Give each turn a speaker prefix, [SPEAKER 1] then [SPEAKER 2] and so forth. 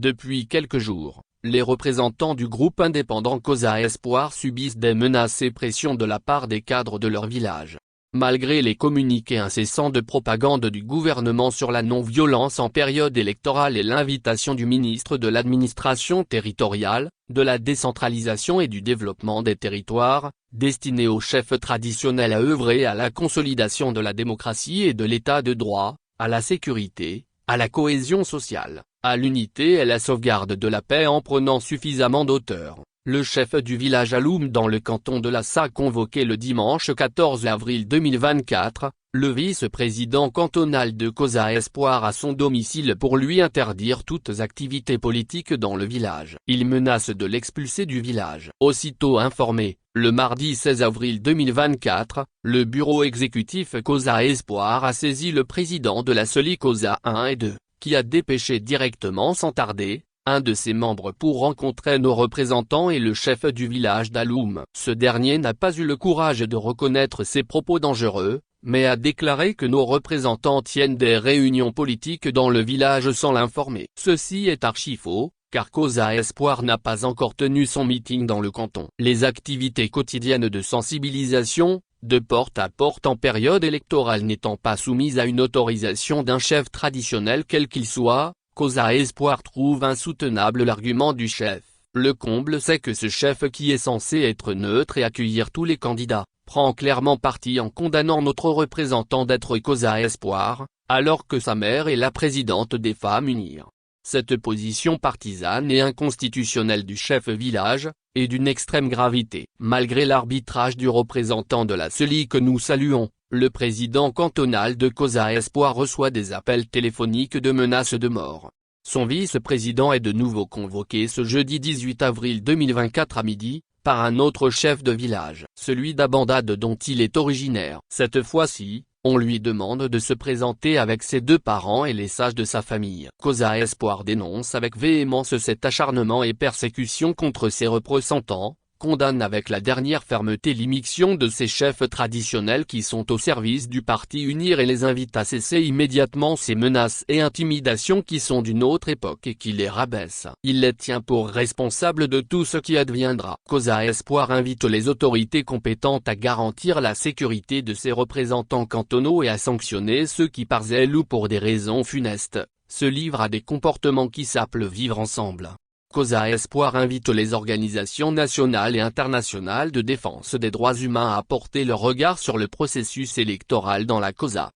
[SPEAKER 1] Depuis quelques jours, les représentants du groupe indépendant Cosa Espoir subissent des menaces et pressions de la part des cadres de leur village. Malgré les communiqués incessants de propagande du gouvernement sur la non-violence en période électorale et l'invitation du ministre de l'administration territoriale, de la décentralisation et du développement des territoires, destinée aux chefs traditionnels à œuvrer à la consolidation de la démocratie et de l'état de droit, à la sécurité, à la cohésion sociale, à l'unité et la sauvegarde de la paix en prenant suffisamment d'auteur. Le chef du village Aloum dans le canton de Lassa a convoqué le dimanche 14 avril 2024, le vice-président cantonal de Cosa Espoir à son domicile pour lui interdire toutes activités politiques dans le village. Il menace de l'expulser du village. Aussitôt informé, le mardi 16 avril 2024, le bureau exécutif Cosa Espoir a saisi le président de la CELI Cosa 1 et 2, qui a dépêché directement sans tarder un de ses membres pour rencontrer nos représentants et le chef du village d'Aloum. Ce dernier n'a pas eu le courage de reconnaître ses propos dangereux, mais a déclaré que nos représentants tiennent des réunions politiques dans le village sans l'informer. Ceci est archi faux, car Cosa Espoir n'a pas encore tenu son meeting dans le canton. Les activités quotidiennes de sensibilisation, de porte à porte en période électorale n'étant pas soumises à une autorisation d'un chef traditionnel quel qu'il soit, Cosa Espoir trouve insoutenable l'argument du chef. Le comble c'est que ce chef qui est censé être neutre et accueillir tous les candidats, prend clairement parti en condamnant notre représentant d'être Cosa Espoir, alors que sa mère est la présidente des Femmes Unies. Cette position partisane et inconstitutionnelle du chef village, est d'une extrême gravité. Malgré l'arbitrage du représentant de la CELI que nous saluons, le président cantonal de Cosa Espoir reçoit des appels téléphoniques de menaces de mort. Son vice-président est de nouveau convoqué ce jeudi 18 avril 2024 à midi, par un autre chef de village, celui d'Abandade dont il est originaire. Cette fois-ci, on lui demande de se présenter avec ses deux parents et les sages de sa famille. Cosa Espoir dénonce avec véhémence cet acharnement et persécution contre ses représentants, condamne avec la dernière fermeté l'immixtion de ces chefs traditionnels qui sont au service du parti Unir et les invite à cesser immédiatement ces menaces et intimidations qui sont d'une autre époque et qui les rabaissent. Il les tient pour responsables de tout ce qui adviendra. Cosa Espoir invite les autorités compétentes à garantir la sécurité de ses représentants cantonaux et à sanctionner ceux qui par zèle ou pour des raisons funestes, se livrent à des comportements qui s'appellent vivre ensemble. Cosa Espoir invite les organisations nationales et internationales de défense des droits humains à porter leur regard sur le processus électoral dans la Cosa.